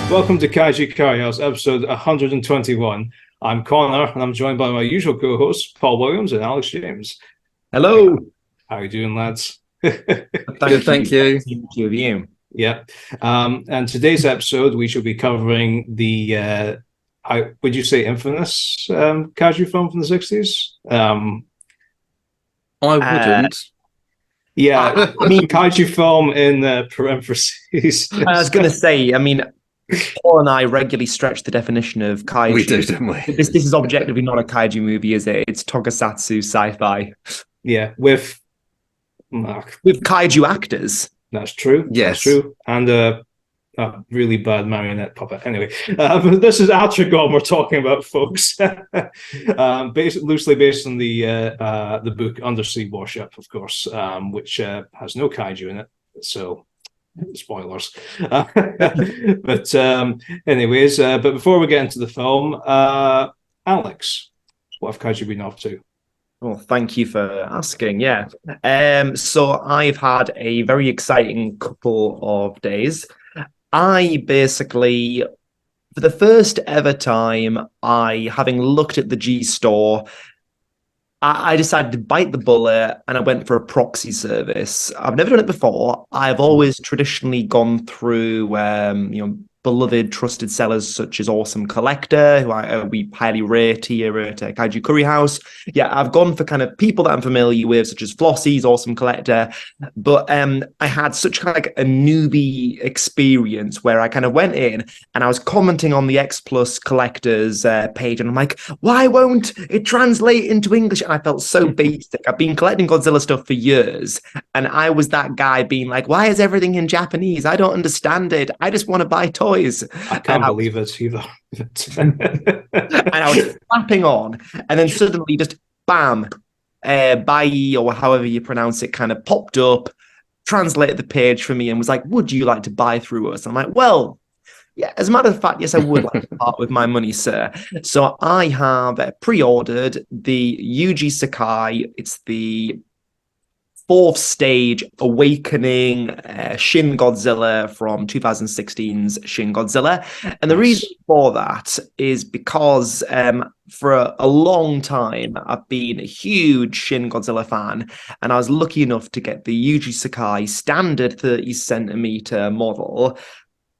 Welcome to Kaiju Curry House, episode 121. I'm Connor, and I'm joined by my usual co-hosts, Paul Williams and Alex James. Hello. How are you doing, lads? Good, thank you. You. Yeah. And today's episode, we shall be covering the, would you say infamous kaiju film from the 60s? I wouldn't. Yeah, I mean, kaiju film in parentheses. I was going to say, Paul and I regularly stretch the definition of kaiju. We do, don't we? This is objectively not a kaiju movie, is it? It's tokusatsu sci-fi. Yeah, with kaiju actors. That's true. Yes. That's true. And a really bad marionette puppet. Anyway, this is Atragon we're talking about, folks. Loosely based on the book Undersea Warship, of course, which has no kaiju in it. So, spoilers. But anyways, but before we get into the film, Alex, what have kaiju been up to? Well, thank you for asking. Yeah. So I've had a very exciting couple of days. I basically, for the first ever time, having looked at the G Store, I decided to bite the bullet and I went for a proxy service. I've never done it before. I've always traditionally gone through, beloved, trusted sellers such as Awesome Collector, who we highly rate here at Kaiju Curry House. Yeah, I've gone for kind of people that I'm familiar with, such as Flossie's, Awesome Collector. But I had such kind of like a newbie experience where I kind of went in and I was commenting on the X Plus Collectors page, and I'm like, why won't it translate into English? And I felt so basic. I've been collecting Godzilla stuff for years, and I was that guy being like, why is everything in Japanese? I don't understand it. I just want to buy toys. I can't believe it either. And I was clapping on, and then suddenly just bam, Bai, or however you pronounce it, kind of popped up, translated the page for me, and was like, would you like to buy through us? I'm like, well, yeah, as a matter of fact, yes, I would like to part with my money, sir. So I have pre-ordered the Yuji Sakai. It's the fourth stage Awakening Shin Godzilla from 2016's Shin Godzilla. And the reason for that is because for a long time, I've been a huge Shin Godzilla fan, and I was lucky enough to get the Yuji Sakai standard 30 centimeter model,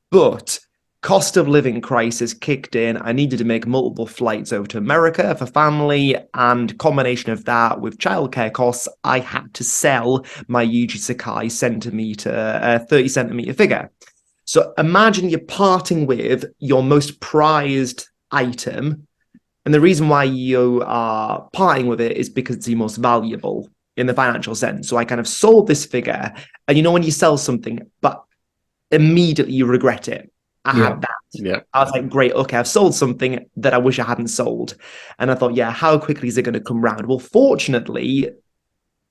but cost of living crisis kicked in. I needed to make multiple flights over to America for family, and combination of that with childcare costs, I had to sell my Yuji Sakai 30 centimeter figure. So imagine you're parting with your most prized item, and the reason why you are parting with it is because it's the most valuable in the financial sense. So I kind of sold this figure, and when you sell something, but immediately you regret it. I had that. Yeah. I was like, great, okay, I've sold something that I wish I hadn't sold. And I thought, yeah, how quickly is it going to come round? Well, fortunately,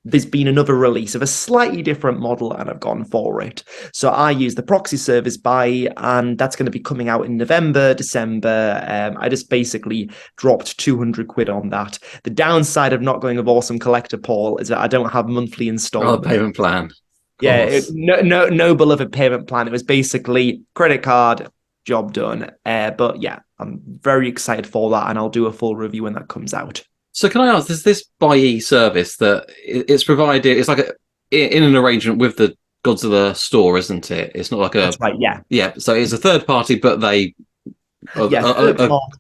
there's been another release of a slightly different model, and I've gone for it. So I use the proxy service buy, and that's going to be coming out in November, December. I just basically dropped 200 quid on that. The downside of not going with Awesome Collector, Paul, is that I don't have monthly installments. Oh, payment plan. Yeah, no beloved payment plan. It was basically credit card, job done. But yeah, I'm very excited for that, and I'll do a full review when that comes out. So can I ask, there's this buy service that it's provided, it's like in an arrangement with the Godzilla store, isn't it? It's not like That's right, yeah. Yeah, so it's a third party, but they are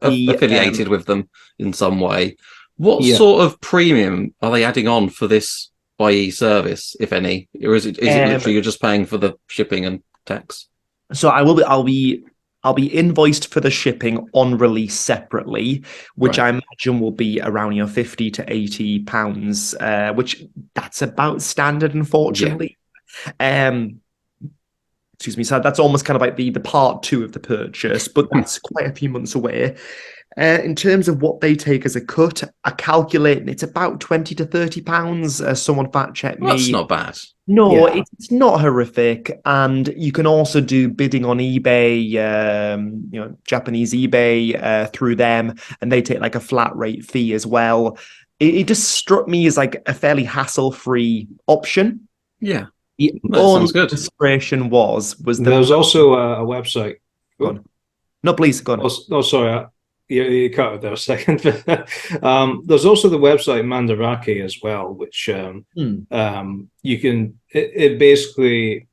affiliated with them in some way. What sort of premium are they adding on for this buy service, if any, or is it literally you're just paying for the shipping and tax? So I'll be invoiced for the shipping on release separately, which I imagine will be around £50 to £80, which that's about standard, unfortunately. Yeah. Excuse me. So that's almost kind of like the part two of the purchase, but that's quite a few months away. In terms of what they take as a cut, I calculate it's about £20 to £30. Someone fact checked me. That's not bad. No, it's not horrific, and you can also do bidding on eBay, Japanese eBay through them, and they take like a flat rate fee as well. It just struck me as like a fairly hassle-free option. Yeah, the that sounds good. Frustration was there was also a website. No, please go on. Sorry, you cut out there a second. There's also the website Mandarake as well, which you can. It basically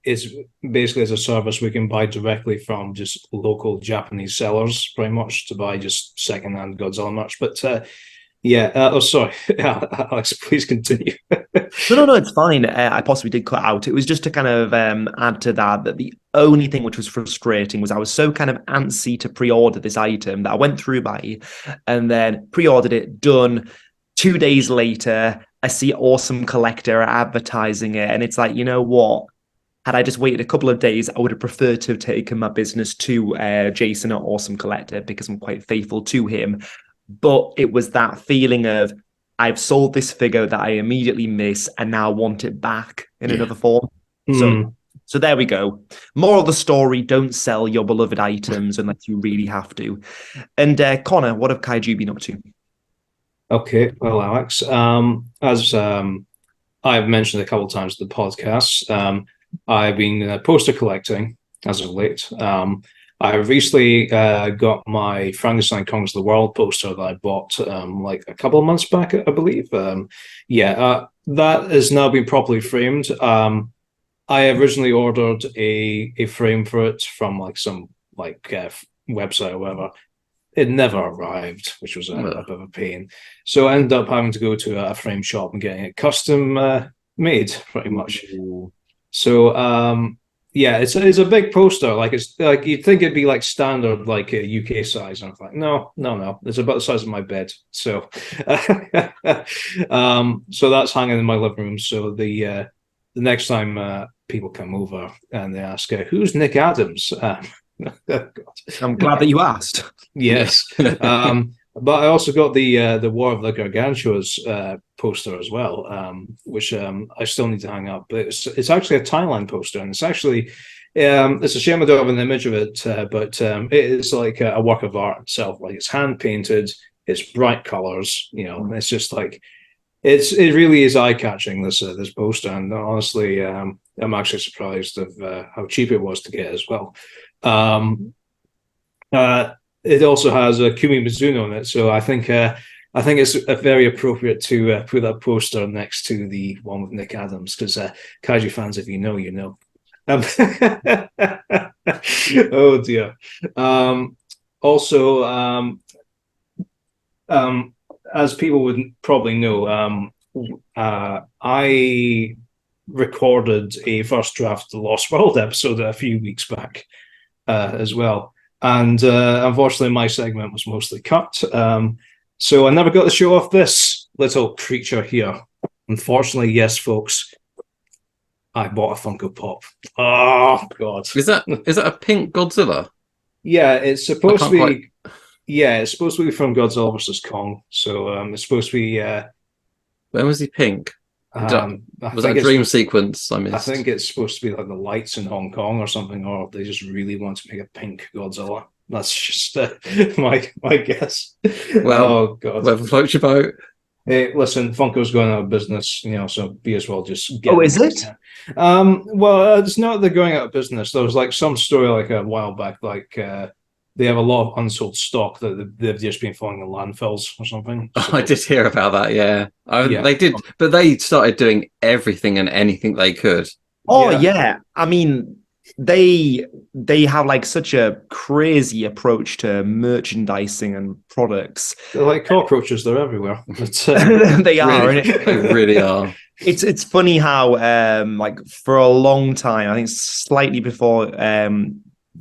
is as a service we can buy directly from just local Japanese sellers, pretty much, to buy just secondhand Godzilla merch. But sorry, Alex, please continue. No, it's fine. I possibly did cut out. It was just to kind of add to that the only thing which was frustrating was I was so kind of antsy to pre-order this item that I went through by and then pre-ordered it, done. 2 days later, I see Awesome Collector advertising it, and it's like, you know what? Had I just waited a couple of days, I would have preferred to have taken my business to Jason at Awesome Collector because I'm quite faithful to him. But it was that feeling of, I've sold this figure that I immediately miss and now want it back in another form. So there we go. Moral of the story, don't sell your beloved items unless you really have to. And Connor, what have Kaiju been up to? Okay, well, Alex, as I've mentioned a couple of times in the podcast, I've been poster collecting as of late. I recently got my Frankenstein Conquers the World poster that I bought like a couple of months back, I believe. That has now been properly framed. I originally ordered a frame for it from like some website or whatever. It never arrived, which was a bit of a pain. So I ended up having to go to a frame shop and getting it custom made, pretty much. Ooh. So it's a big poster. Like it's like you'd think it'd be like standard, like a UK size. And I was like, no, it's about the size of my bed. So, so that's hanging in my living room. So the next time people come over and they ask, "Who's Nick Adams?" I'm glad that you asked. Yes. But I also got the War of the Gargantuas poster as well, which I still need to hang up. But it's actually a Thailand poster, and it's actually it's a shame I don't have an image of it, but it is like a work of art itself. Like it's hand painted, it's bright colors. It's just like it really is eye catching. This poster, and honestly, I'm actually surprised of how cheap it was to get as well. It also has a Kumi Mizuno on it, so I think it's very appropriate to put that poster next to the one with Nick Adams, because Kaiju fans, if you know, you know. Oh dear. Also, as people would probably know, I recorded a first draft of the Lost World episode a few weeks back as well. And unfortunately, my segment was mostly cut. So I never got to show off this little creature here. Unfortunately, yes, folks, I bought a Funko Pop. Oh, God. Is that a pink Godzilla? Yeah, it's supposed to be... Yeah, it's supposed to be from Godzilla vs. Kong. So it's supposed to be... When was he pink? Was that a dream sequence I missed? I think it's supposed to be like the lights in Hong Kong or something, or they just really want to make a pink Godzilla. That's just my guess. Well, oh God, whatever floats your boat. Hey, listen, Funko's going out of business, so be as well just get. Oh, is it? Well, it's not they're going out of business. There was like some story like a while back, like they have a lot of unsold stock that they've just been falling in landfills or something. So, I did hear about that. Yeah, they did, but they started doing everything and anything they could. Oh yeah. I mean, they have like such a crazy approach to merchandising and products. They're like cockroaches; they're everywhere. They are. Really, they really are. It's funny how like for a long time, I think slightly before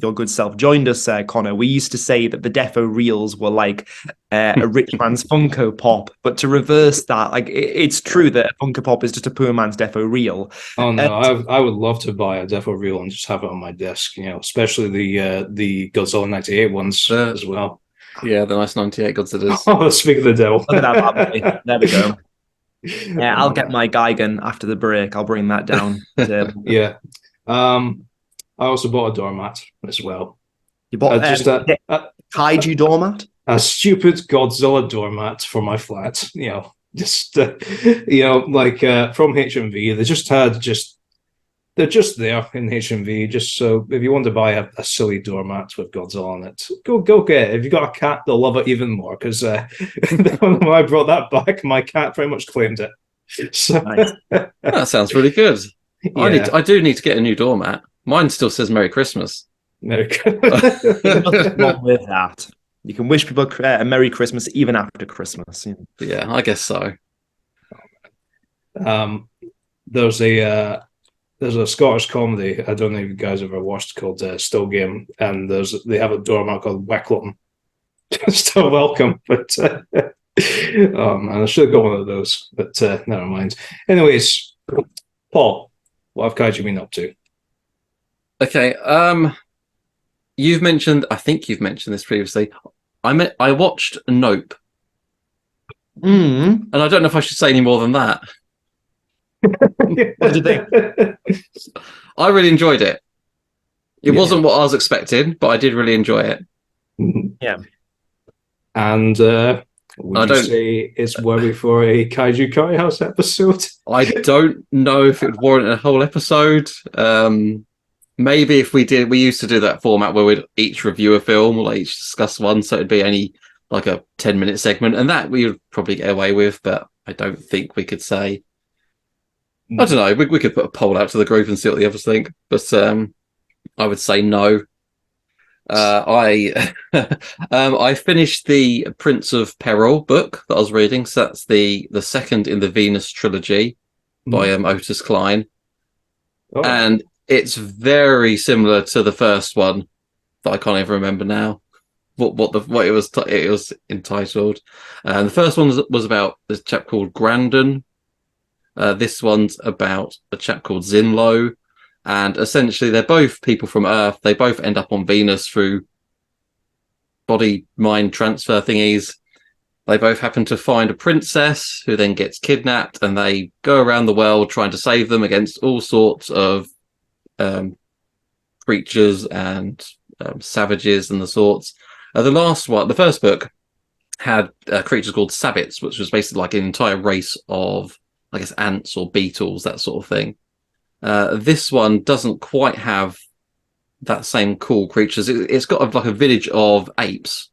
your good self joined us, Connor, we used to say that the Defo reels were like a rich man's Funko Pop, but to reverse that, like it's true that a Funko Pop is just a poor man's Defo reel. Oh no, I would love to buy a Defo reel and just have it on my desk, especially the Godzilla 98 ones as well. Yeah, the nice 98 Godzillas. Oh, speak of the devil. Look at that bad boy. There we go. Yeah, I'll get my Gigan after the break. I'll bring that down. Yeah. I also bought a doormat as well. You bought just a Kaiju doormat? A stupid Godzilla doormat for my flat. Just like from HMV. They just had they're just there in HMV. Just so if you want to buy a silly doormat with Godzilla on it, go get it. If you got a cat, they'll love it even more because when I brought that back, my cat pretty much claimed it. So Nice. That sounds really good. yeah. I do need to get a new doormat. Mine still says Merry Christmas. Merry Nothing wrong with that. You can wish people a Merry Christmas even after Christmas. Yeah, I guess so. There's a Scottish comedy. I don't know if you guys ever watched called Still Game, and they have a doormat called Wecklam. Still welcome, but oh man, I should have got one of those, but never mind. Anyways, Paul, what have Kaiju been up to? Okay, I think you've mentioned this previously. I watched Nope. And I don't know if I should say any more than that. What did you think? I really enjoyed it. It wasn't what I was expecting, but I did really enjoy it. Yeah. And would you say it's worthy for a Kaiju Curry House episode? I don't know if it would warrant a whole episode. Maybe if we used to do that format where we'd each review a film or each discuss one, so it'd be only like a 10-minute segment, and that we would probably get away with, but I don't think we could say. I don't know. We could put a poll out to the group and see what the others think, but I would say no. I finished the Prince of Peril book that I was reading, so that's the second in the Venus trilogy by Otis Klein, and it's very similar to the first one that I can't even remember now what it was entitled. The first one was about this chap called Grandon. This one's about a chap called Zinlo, and essentially they're both people from Earth. They both end up on Venus through body-mind transfer thingies. They both happen to find a princess who then gets kidnapped, and they go around the world trying to save them against all sorts of creatures and savages and the sorts. The first book, had creatures called sabbits, which was basically like an entire race of, I guess, ants or beetles, that sort of thing. This one doesn't quite have that same cool creatures. It's got like a village of apes.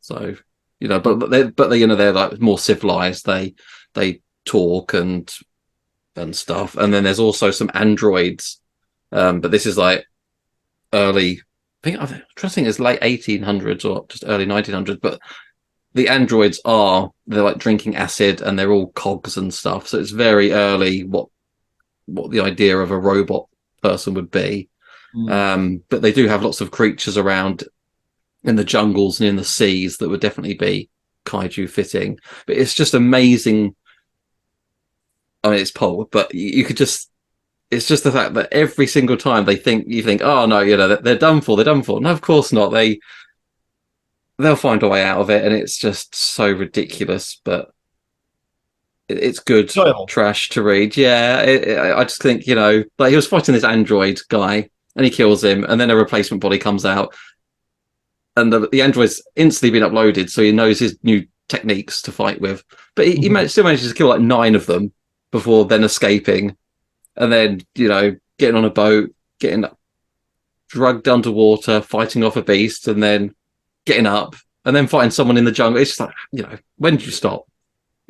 So, but they they're like more civilized. They talk and stuff. And then there's also some androids. But this is like early, I'm trying to think it's late 1800s or just early 1900s, but the androids they're like drinking acid and they're all cogs and stuff. So it's very early what the idea of a robot person would be. But they do have lots of creatures around in the jungles and in the seas that would definitely be kaiju fitting. But it's just amazing. I mean, it's Pole, but you could just, it's just the fact that every single time you think, oh no, they're done for. No, of course not. They'll find a way out of it, and it's just so ridiculous, but it's good trash to read. Yeah, I just think, like he was fighting this android guy, and he kills him, and then a replacement body comes out, and the android's instantly been uploaded, so he knows his new techniques to fight with. But he still manages to kill like 9 of them before then escaping, and then getting on a boat, getting drugged underwater, fighting off a beast, and then getting up, and then fighting someone in the jungle. It's just like, when do you stop?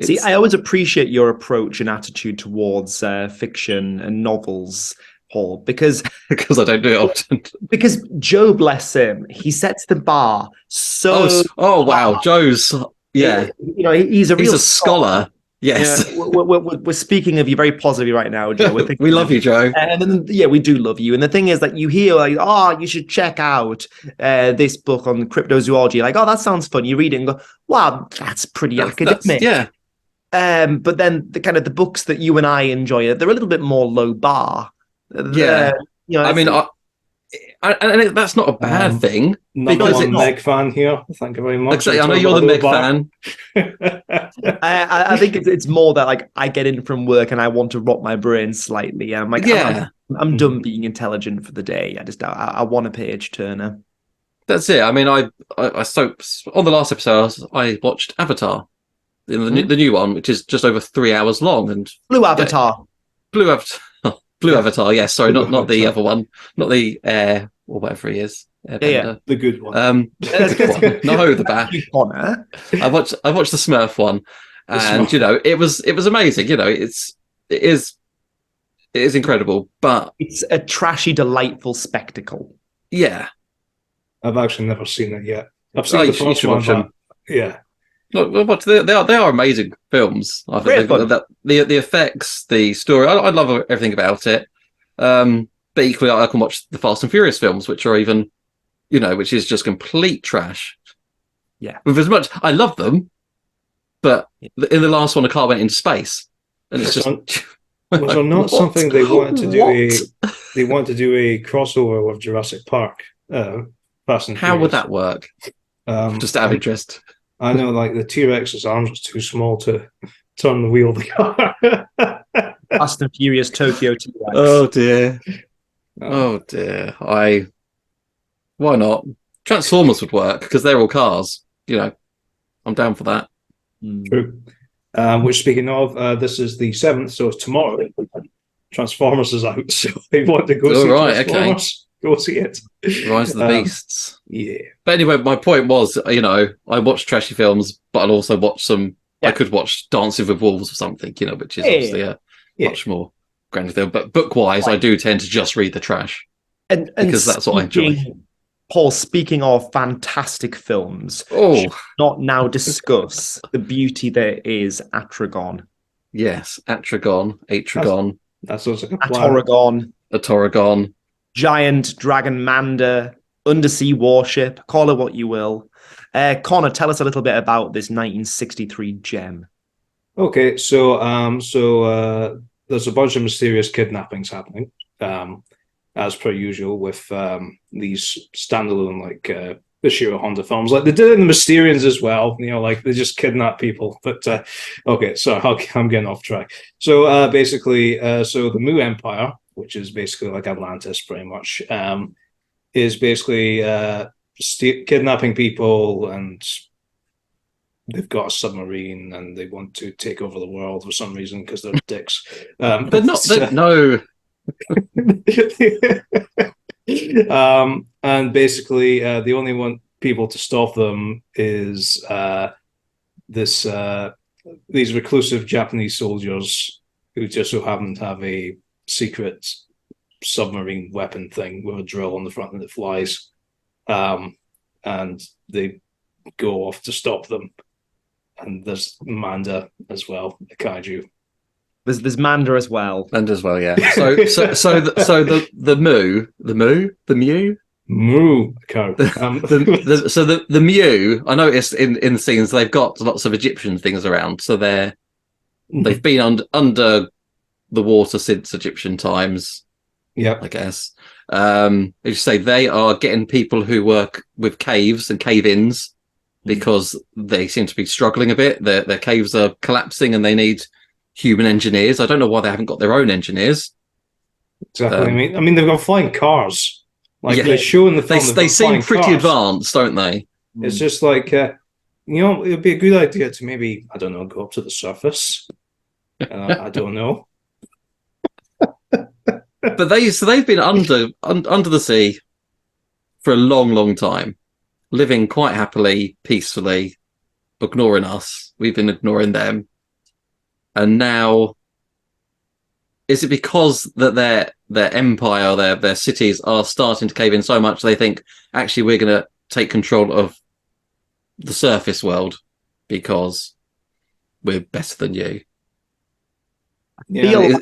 See, I always appreciate your approach and attitude towards fiction and novels, Paul, because I don't do it often. Because Joe, bless him, he sets the bar so. Oh wow, Joe's he's a scholar. Yes, we're speaking of you very positively right now, Joe. We love you, Joe. And then, we do love you. And the thing is that you hear like, oh, you should check out this book on cryptozoology. Like, oh, that sounds fun. You read it and go, wow, that's pretty academic. Yeah. But then the books that you and I enjoy, they're a little bit more low bar. Yeah. I mean, and that's not a bad thing. Number one Meg fan here. Thank you very much. Exactly. I know you're the Meg fan. I think it's more that like I get in from work and I want to rot my brain slightly. I'm like, I'm done being intelligent for the day. I want a page turner. That's it. I mean, I on the last episode I watched Avatar, the new one, which is just over 3 hours long, and Blue Avatar. Blue Avatar. Blue Avatar, yes. Sorry, not the other one. Not the air or whatever he is. Yeah, the good one. The good one. No, the bad. I watched the Smurf one, and it was amazing. It is incredible, but it's a trashy, delightful spectacle. Yeah, I've actually never seen it yet. I've seen the first one, but yeah. But they are amazing films. I think the effects, the story. I love everything about it. But equally, I can watch the Fast and Furious films, which are even, which is just complete trash. Yeah. With as much, I love them, but in the last one, a car went into space, and it's just. Was there not something they wanted to do? They wanted to do a crossover with Jurassic Park. Fast and How Furious. would that work? Just out of interest. I know, like the T-Rex's arms was too small to turn the wheel of the car. Fast and Furious Tokyo T-Rex. Oh dear. Oh dear. Why not? Transformers would work because they're all cars. I'm down for that. True. Which, speaking of, this is the 7th, so tomorrow Transformers is out. So if you want to go see Transformers, go see it. Rise of the Beasts. Yeah. But anyway, my point was, I watch trashy films, but I'll also watch some. I could watch Dancing with Wolves or something, which is obviously a much more grander film. But book-wise, I do tend to just read the trash, because that's what I enjoy. Paul, speaking of fantastic films, should not now discuss the beauty that is Atragon. Yes, Atragon. That's also a Atragon. Giant dragon mander, undersea warship, call it what you will. Connor, tell us a little bit about this 1963 gem. Okay, so there's a bunch of mysterious kidnappings happening. As per usual with these standalone like Ishiro Honda films, like they did it in the Mysterians as well. Like they just kidnap people. But okay, so I'm getting off track. So basically, so the Mu Empire, which is basically like Atlantis, pretty much, is basically kidnapping people, and they've got a submarine, and they want to take over the world for some reason because they're dicks. They're not. No. And basically the only one people to stop them is these reclusive Japanese soldiers who just so happen to have a secret submarine weapon thing with a drill on the front that flies, and they go off to stop them. And there's Manda as well, the kaiju. There's Manda as well. Manda as well, yeah. So the Mu. So the Mu. I noticed in the scenes they've got lots of Egyptian things around. So they've been under the water since Egyptian times. Yeah, I guess. As you say, they are getting people who work with caves and cave-ins because they seem to be struggling a bit. Their caves are collapsing and they need human engineers. I don't know why they haven't got their own engineers. Exactly. I mean, they've got flying cars. Like they show in the film, they seem pretty advanced, don't they? It's just like it'd be a good idea to maybe, I don't know, go up to the surface. I don't know. But they've been under the sea for a long, long time, living quite happily, peacefully, ignoring us. We've been ignoring them. And now, is it because that their empire, their cities are starting to cave in so much they think, actually, we're going to take control of the surface world because we're better than you? Yeah,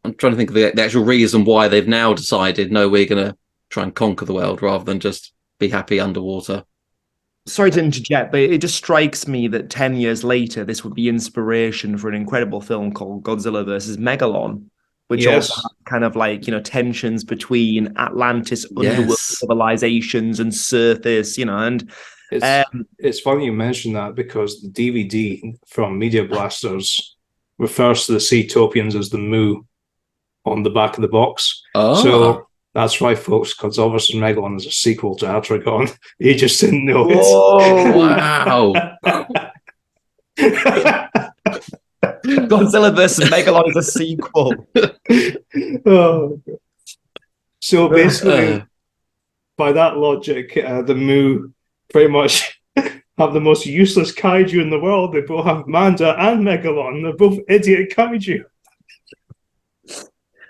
I'm trying to think of the actual reason why they've now decided, no, we're going to try and conquer the world rather than just be happy underwater. Sorry to interject, but it just strikes me that 10 years later, this would be inspiration for an incredible film called Godzilla versus Megalon, which also has kind of like, tensions between Atlantis underworld civilizations and surface, and it's funny you mention that because the DVD from Media Blasters refers to the Seatopians as the Mu on the back of the box. Oh. So that's right, folks. Godzilla vs. Megalon is a sequel to Atragon. You just didn't know it. Wow. Godzilla versus Megalon is a sequel. Oh, so basically, by that logic, the Mu pretty much have the most useless kaiju in the world. They both have Manda and Megalon. They're both idiot kaiju.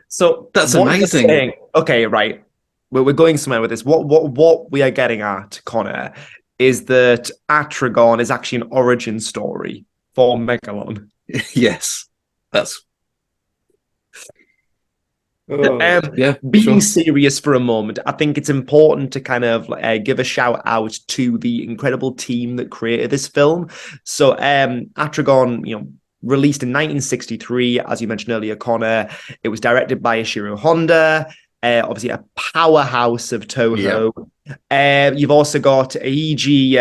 So that's amazing. Okay, right. We're going somewhere with this. What we are getting at, Connor, is that Atragon is actually an origin story for Megalon. Yes, that's. Being serious for a moment, I think it's important to kind of give a shout out to the incredible team that created this film. So, Atragon, released in 1963, as you mentioned earlier, Connor. It was directed by Ishiro Honda, obviously a powerhouse of Toho. You've also got Eiji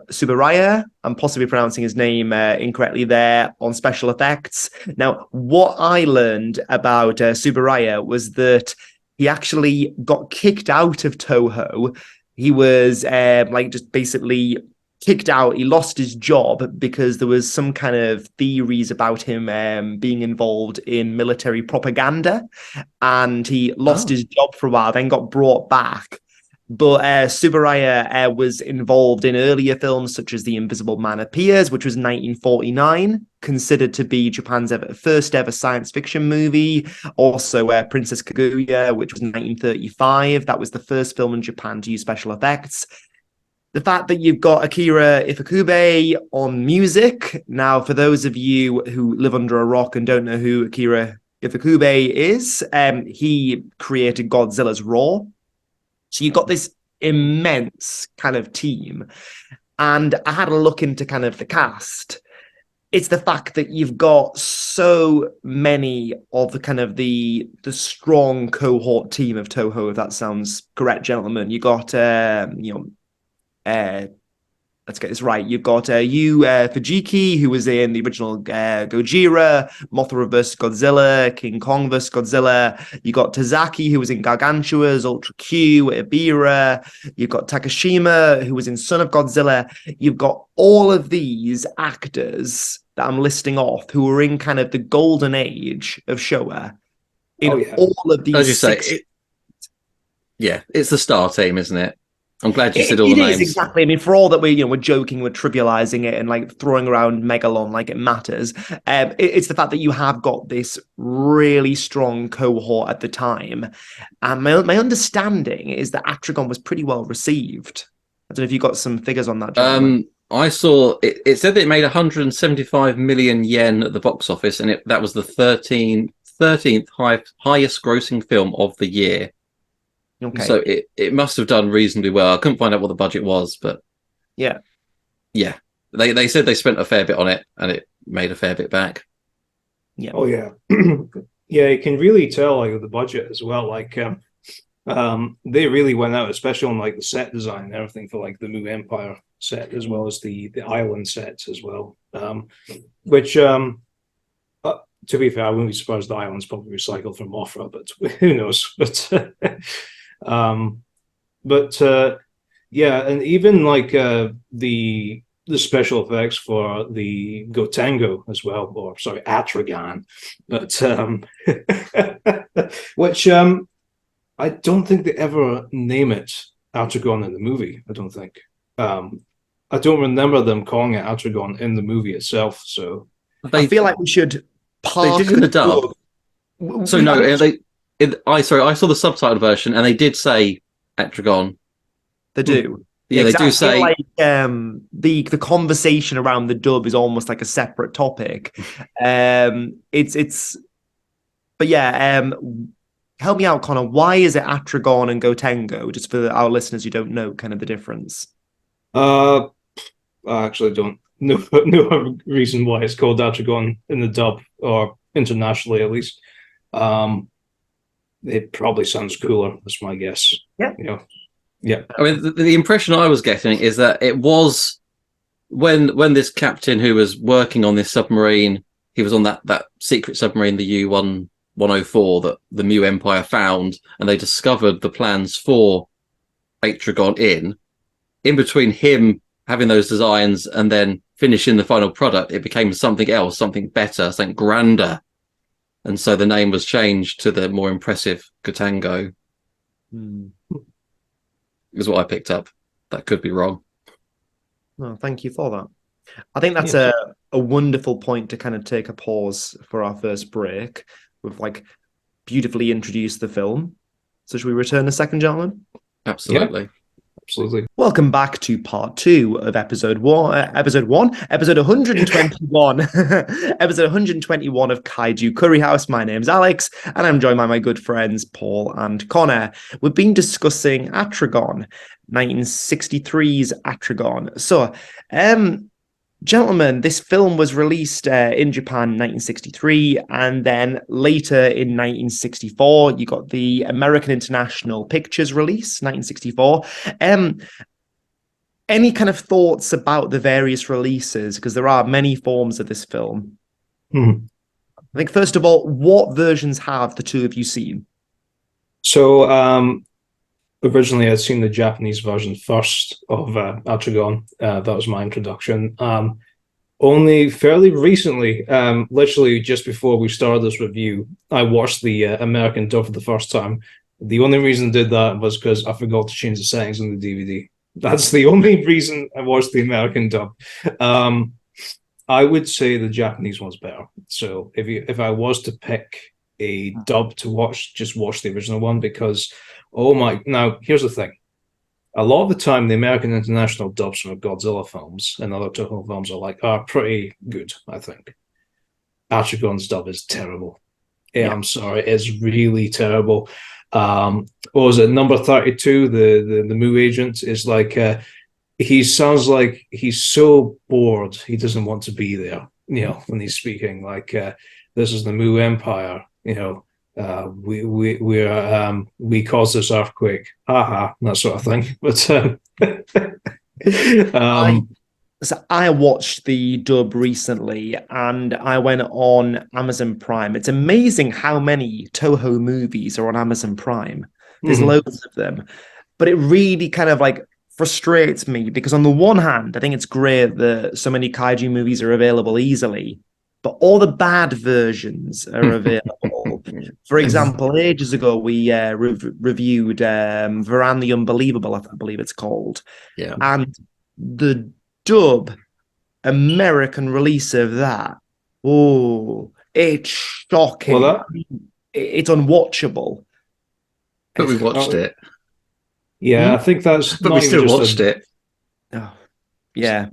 Tsuburaya. I'm possibly pronouncing his name incorrectly there on special effects. Now, what I learned about Tsuburaya was that he actually got kicked out of Toho. He was just basically kicked out. He lost his job because there was some kind of theories about him being involved in military propaganda, and he lost his job for a while, then got brought back. But Tsuburaya was involved in earlier films such as The Invisible Man Appears, which was 1949, considered to be Japan's first ever science fiction movie. Also, Princess Kaguya, which was 1935. That was the first film in Japan to use special effects. The fact that you've got Akira Ifukube on music. Now, for those of you who live under a rock and don't know who Akira Ifukube is, he created Godzilla's Roar. So you've got this immense kind of team. And I had a look into kind of the cast. It's the fact that you've got so many of the kind of the strong cohort team of Toho, if that sounds correct, gentlemen. You got let's get this right. You've got Yu Fujiki, who was in the original Gojira, Mothra vs. Godzilla, King Kong vs. Godzilla. You got Tazaki, who was in Gargantua's, Ultra Q, Ibira. You've got Takashima, who was in Son of Godzilla. You've got all of these actors that I'm listing off who were in kind of the golden age of Showa. All of these. As you say, it's the star team, isn't it? I'm glad you said all the names. Exactly. I mean, for all that we're joking, we're trivializing it and like throwing around Megalon like it matters. It's the fact that you have got this really strong cohort at the time. And my understanding is that Atragon was pretty well received. I don't know if you got some figures on that, gentlemen. I saw it said that it made 175 million yen at the box office, and that was the 13th highest grossing film of the year. Okay. So it must have done reasonably well. I couldn't find out what the budget was, but yeah. They said they spent a fair bit on it, and it made a fair bit back. Yeah. Oh yeah, yeah. You can really tell like the budget as well. Like they really went out, especially on like the set design and everything for like the Mu Empire set as well as the island sets as well. Which to be fair, I wouldn't be surprised the island's probably recycled from Mothra, but who knows? But yeah, and even like the special effects for the Gotengo as well, or sorry, Atragon, but which I don't think they ever name it Atragon in the movie. I don't think. I don't remember them calling it Atragon in the movie itself. So I feel like we should. They did in the dub. So no, I saw the subtitled version, and they did say Atragon. They do. Yeah, exactly. They do say like the conversation around the dub is almost like a separate topic. But yeah, help me out, Connor. Why is it Atragon and Gotengo? Just for our listeners who don't know, kind of the difference. I actually don't know no reason why it's called Atragon in the dub, or internationally at least. It probably sounds cooler. That's my guess. Yeah. Yeah. I mean, the impression I was getting is that it was when this captain who was working on this submarine, he was on that secret submarine, the U-104 that the Mu Empire found, and they discovered the plans for Atragon in between him having those designs and then finishing the final product, it became something else, something better, something grander. And so the name was changed to the more impressive Gotengo. Is what I picked up. That could be wrong. No, thank you for that. I think that's a wonderful point to kind of take a pause for our first break. We've like beautifully introduced the film. So should we return a second, gentlemen? Absolutely. Yeah, absolutely. Welcome back to part 2 of episode 121, episode 121 of Kaiju Curry House. My name's Alex, and I'm joined by my good friends Paul and Connor. We've been discussing Atragon, 1963's Atragon. So, gentlemen, this film was released in Japan in 1963, and then later in 1964, you got the American International Pictures release, 1964. Any kind of thoughts about the various releases? Because there are many forms of this film. I think, first of all, what versions have the two of you seen? So, originally I'd seen the Japanese version first of Atragon. That was my introduction. Only fairly recently, literally just before we started this review, I watched the American dub for the first time. The only reason I did that was because I forgot to change the settings on the DVD. That's the only reason I watched the American dub. I would say the Japanese one's better. So if I was to pick a dub to watch, just watch the original one, because now here's the thing. A lot of the time, the American International dubs for Godzilla films and other Toho films are pretty good, I think. Atragon's dub is terrible. Yeah, I'm sorry, it's really terrible. What was it? Number 32, the Moo agent is like he sounds like he's so bored he doesn't want to be there. When he's speaking, like this is the Moo Empire. We caused this earthquake, that sort of thing. But so I watched the dub recently, and I went on Amazon Prime. It's amazing how many Toho movies are on Amazon Prime. There's loads of them, but it really kind of like frustrates me because on the one hand, I think it's great that so many kaiju movies are available easily, but all the bad versions are available. For example, ages ago, we reviewed Varan the Unbelievable, I believe it's called. Yeah. And the dub American release of that, it's shocking. Well, it's unwatchable. But we watched it. Yeah, I think that's. But we still watched it. Oh, yeah.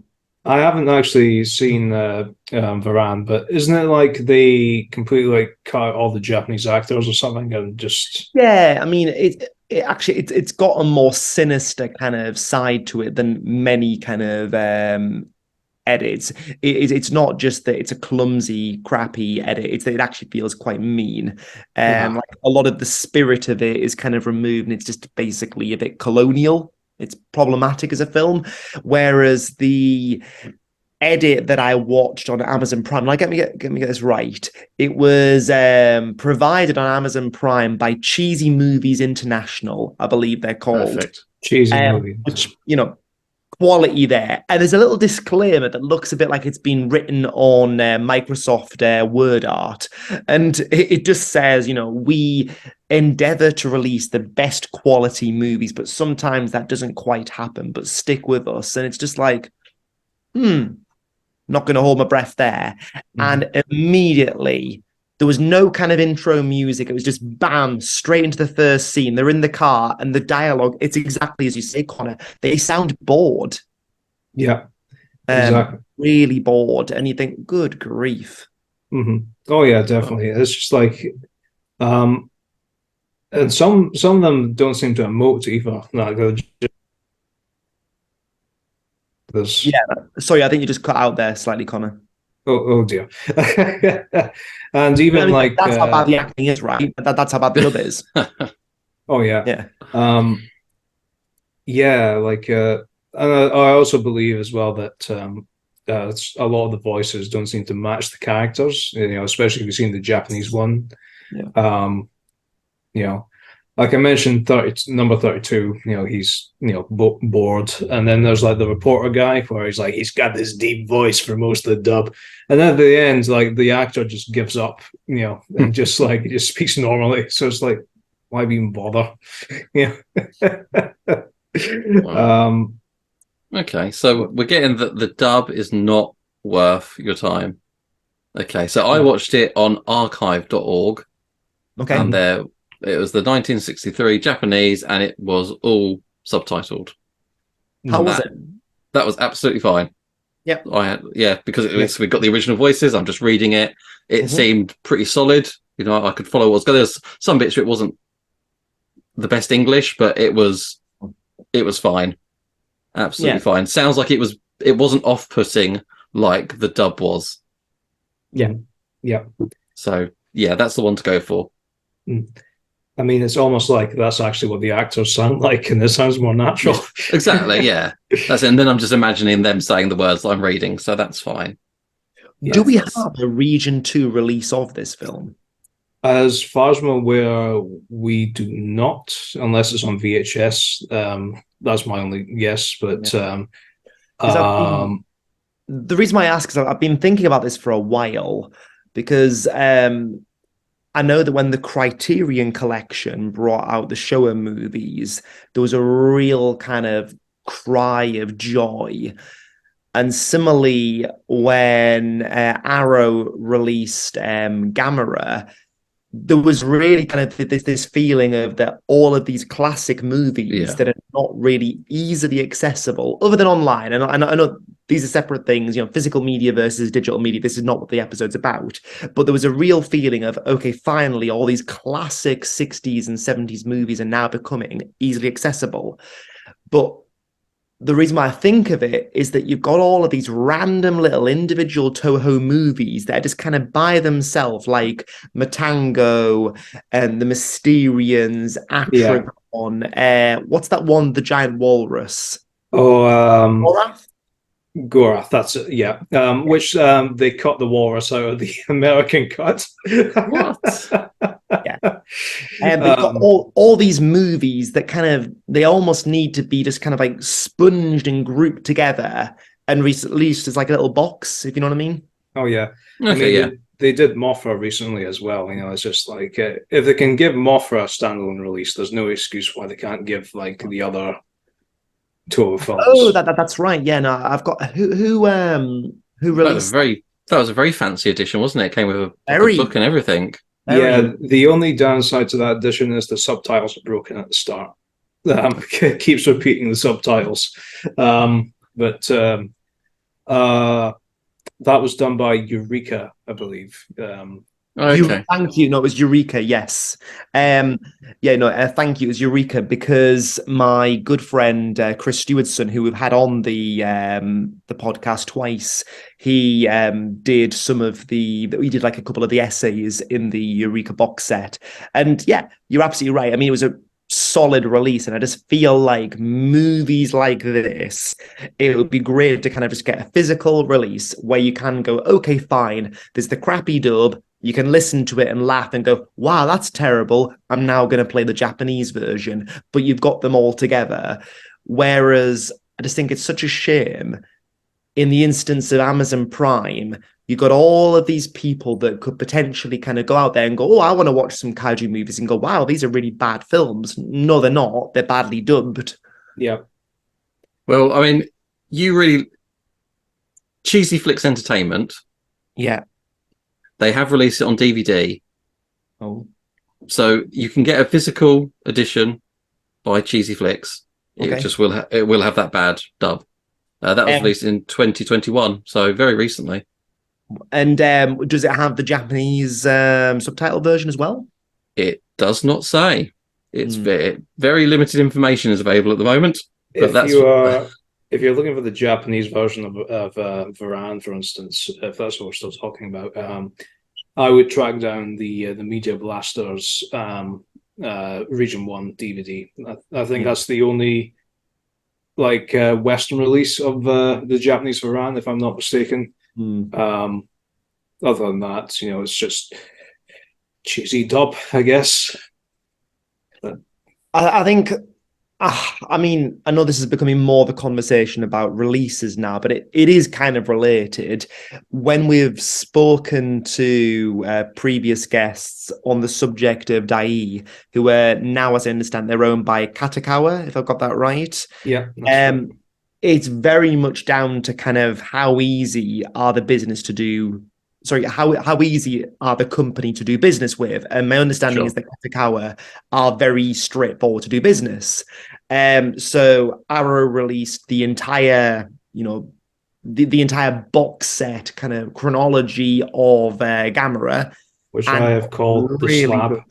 I haven't actually seen Varan, but isn't it like they completely cut out all the Japanese actors or something and just? Yeah, I mean it's got a more sinister kind of side to it than many kind of edits. It's not just that it's a clumsy, crappy edit. It's that it actually feels quite mean. Like a lot of the spirit of it is kind of removed, and it's just basically a bit colonial. It's problematic as a film, whereas the edit that I watched on Amazon Prime, like, get me get this right, it was provided on Amazon Prime by Cheesy Movies International, I believe they're called. Perfect. Cheesy Movies. Which, quality there. And there's a little disclaimer that looks a bit like it's been written on Microsoft Word art. And it just says, we endeavor to release the best quality movies, but sometimes that doesn't quite happen, but stick with us. And it's just like, not going to hold my breath there. And immediately there was no kind of intro music. It was just bam, straight into the first scene. They're in the car, and the dialogue, it's exactly as you say, Connor. They sound bored. Yeah, exactly. Really bored. And you think, good grief. Oh, yeah, definitely. It's just like, and some of them don't seem to emote either. Yeah, sorry, I think you just cut out there slightly, Connor. Oh dear. And even that's how bad the acting is, right? That's how bad the dub is. Oh yeah. Yeah. And I also believe as well that a lot of the voices don't seem to match the characters, especially if you've seen the Japanese one. Yeah. like I mentioned, number 32, he's, bored. And then there's like the reporter guy where he's got this deep voice for most of the dub. And then at the end, like the actor just gives up, and just he just speaks normally. So it's like, why even bother? Yeah. Wow. Okay, so we're getting that the dub is not worth your time. Okay, so I watched it on archive.org. Okay. And it was the 1963 Japanese, and it was all subtitled. How was it? That was absolutely fine. Yeah. Because we got the original voices. I'm just reading it. It seemed pretty solid. I could follow what was going. There's some bits where it wasn't the best English, but it was fine. Absolutely fine. Sounds like it wasn't off-putting like the dub was. Yeah. So yeah, that's the one to go for. I mean, it's almost like that's actually what the actors sound like, and it sounds more natural. Exactly, yeah. That's it. And then I'm just imagining them saying the words I'm reading, so that's fine. Do we have a Region 2 release of this film? As far as I'm aware, we do not, unless it's on VHS. That's my only guess, but the reason why I ask is I've been thinking about this for a while, because I know that when the Criterion Collection brought out the Showa movies, there was a real kind of cry of joy. And similarly, when Arrow released Gamera, there was really kind of this feeling of that all of these classic movies that are not really easily accessible, other than online. And I know these are separate things, physical media versus digital media. This is not what the episode's about. But there was a real feeling of, okay, finally, all these classic 60s and 70s movies are now becoming easily accessible. But the reason why I think of it is that you've got all of these random little individual Toho movies that are just kind of by themselves, like Matango and the Mysterians, Atragon. What's that one, the giant walrus? Gorath? Gorath, that's it, yeah. Which they cut the walrus out of the American cut. What? Yeah. And they've got all these movies that they almost need to be just kind of like sponged and grouped together and released as like a little box, if you know what I mean. Oh, yeah. Okay, they did Mothra recently as well. It's just like, if they can give Mothra a standalone release, there's no excuse why they can't give like the other two films. Oh, that's right. Yeah, no, I've got who released that was a very fancy edition, wasn't it? It came with a book and everything. Yeah, the only downside to that edition is the subtitles are broken at the start. It keeps repeating the subtitles. But that was done by Eureka, I believe. Okay. Thank you. No, it was Eureka. Yes. Thank you. It was Eureka because my good friend Chris Stewardson, who we've had on the podcast twice, he did he did like a couple of the essays in the Eureka box set, and yeah, you're absolutely right. I mean, it was a solid release, and I just feel like movies like this, it would be great to kind of just get a physical release where you can go, okay, fine, there's the crappy dub. You can listen to it and laugh and go, wow, that's terrible. I'm now going to play the Japanese version. But you've got them all together. Whereas I just think it's such a shame in the instance of Amazon Prime, you've got all of these people that could potentially kind of go out there and go, oh, I want to watch some kaiju movies, and go, wow, these are really bad films. No, they're not. They're badly dubbed. Yeah. Well, I mean, Cheesy Flicks Entertainment. Yeah. They have released it on DVD. Oh. So you can get a physical edition by Cheesy Flicks. Okay. It will have that bad dub. That was released in 2021, so very recently. And does it have the Japanese subtitle version as well? It does not say. It's very limited information is available at the moment. But if you're looking for the Japanese version of Varan, for instance, if that's what we're still talking about, I would track down the Media Blasters Region 1 DVD. I think that's the only Western release of the Japanese Varan, if I'm not mistaken. Other than that, it's just cheesy dub, I guess. But I think, I mean, I know this is becoming more of a conversation about releases now, but it is kind of related. When we've spoken to previous guests on the subject of Dai, who are now, as I understand, they're owned by Katakawa, if I've got that right. Yeah. Right. It's very much down to kind of how easy are the business to do. Sorry, how easy are the company to do business with? And my understanding is that Katakawa are very straightforward to do business. So Arrow released the entire, the entire box set kind of chronology of Gamera, which I have called the slab. Good.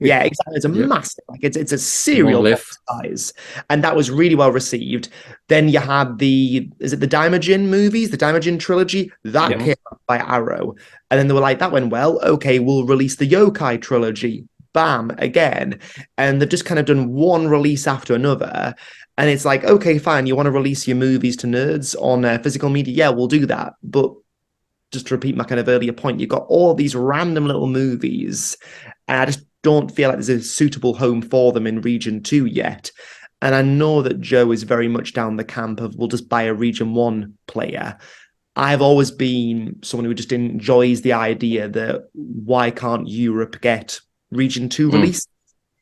Yeah, exactly. It's a massive, like it's a serial box size, and that was really well received. Then you had the Daimajin movies, the Daimajin trilogy that came out by Arrow, and then they were like, that went well. Okay, we'll release the Yokai trilogy. Bam, again, and they've just kind of done one release after another, and it's like, okay, fine, you want to release your movies to nerds on physical media? Yeah, we'll do that, but just to repeat my kind of earlier point, you've got all these random little movies, and I just don't feel like there's a suitable home for them in Region 2 yet. And I know that Joe is very much down the camp of we'll just buy a Region 1 player. I've always been someone who just enjoys the idea that why can't Europe get Region 2 release?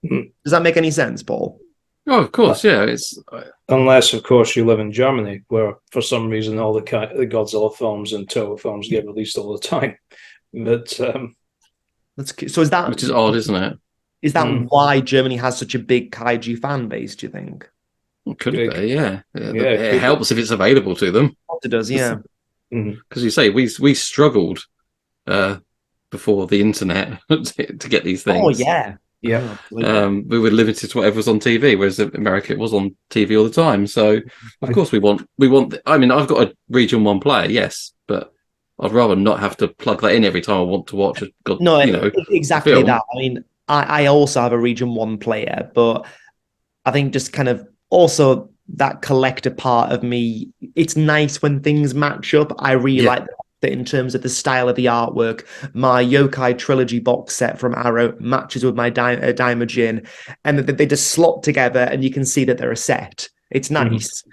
Does that make any sense, Paul? Oh, of course, yeah. It's unless, of course, you live in Germany, where for some reason all the Godzilla films and Toho films get released all the time. But so is that, which is odd, isn't it? Is that why Germany has such a big kaiju fan base, do you think? Could be, yeah. It helps if it's available to them. It does, yeah. Because you say we struggled before the internet to get these things. Oh yeah. Yeah. We were limited to whatever was on TV, whereas in America it was on TV all the time. So of course we want. I mean, I've got a Region 1 player, yes, but I'd rather not have to plug that in every time I want to watch exactly film. that. I mean, I also have a Region 1 player, but I think just kind of also that collector part of me, it's nice when things match up. I really like that in terms of the style of the artwork. My Yokai trilogy box set from Arrow matches with my Daimajin, and that they just slot together and you can see that they're a set. It's nice.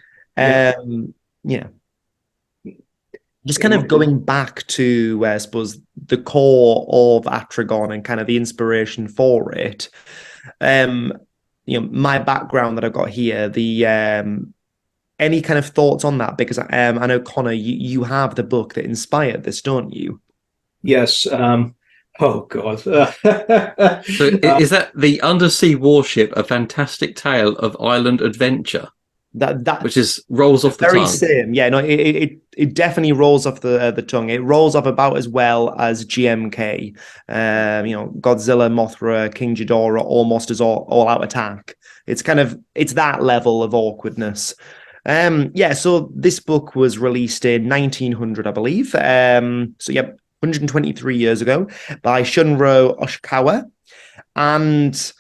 Just kind of going back to, I suppose, the core of Atragon and kind of the inspiration for it. My background that I've got here, any kind of thoughts on that? Because I know, Connor, you have the book that inspired this, don't you? Yes. Oh, God. So is that the undersea warship, A Fantastic Tale of Island Adventure? That which is rolls off the very tongue. Same, yeah. No, it definitely rolls off the tongue. It rolls off about as well as GMK. Godzilla, Mothra, King Ghidorah, almost as all out attack. It's that level of awkwardness. So this book was released in 1900, I believe. 123 years ago by Shunro Oshikawa, and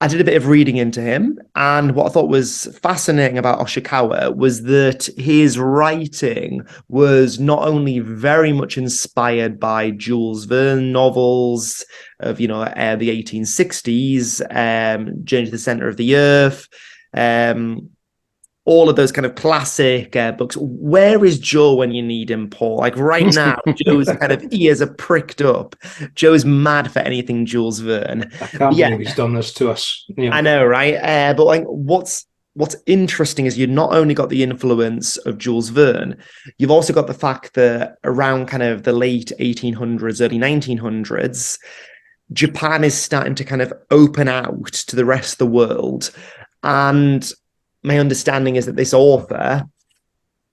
I did a bit of reading into him, and what I thought was fascinating about Oshikawa was that his writing was not only very much inspired by Jules Verne novels of, the 1860s, Journey to the Center of the Earth, all of those kind of classic books. Where is Joe when you need him, Paul? Like right now, Joe's kind of ears are pricked up. Joe's mad for anything Jules Verne. I can't believe he's done this to us. Yeah. I know, right? But like, what's interesting is you've not only got the influence of Jules Verne, you've also got the fact that around kind of the late 1800s, early 1900s, Japan is starting to kind of open out to the rest of the world. And my understanding is that this author,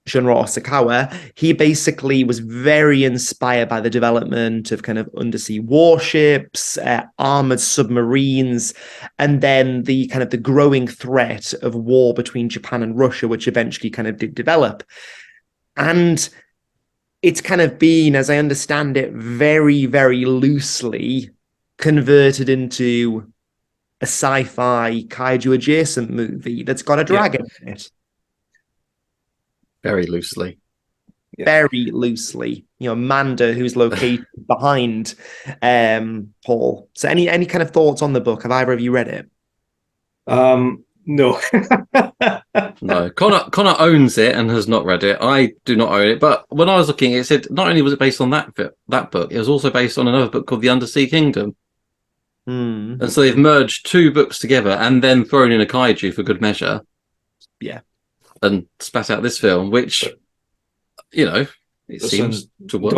Shunro Oshikawa, he basically was very inspired by the development of kind of undersea warships, armored submarines, and then the kind of the growing threat of war between Japan and Russia, which eventually kind of did develop. And it's kind of been, as I understand it, very, very loosely converted into a sci-fi kaiju adjacent movie that's got a dragon in it. Very loosely. Very loosely. Manda, who's located behind Paul. So any kind of thoughts on the book? Have either of you read it? No. No, Connor owns it and has not read it. I do not own it. But when I was looking, it said not only was it based on that book, it was also based on another book called The Undersea Kingdom. And so they've merged two books together and then thrown in a kaiju for good measure. Yeah. And spat out this film, which, it seems to work.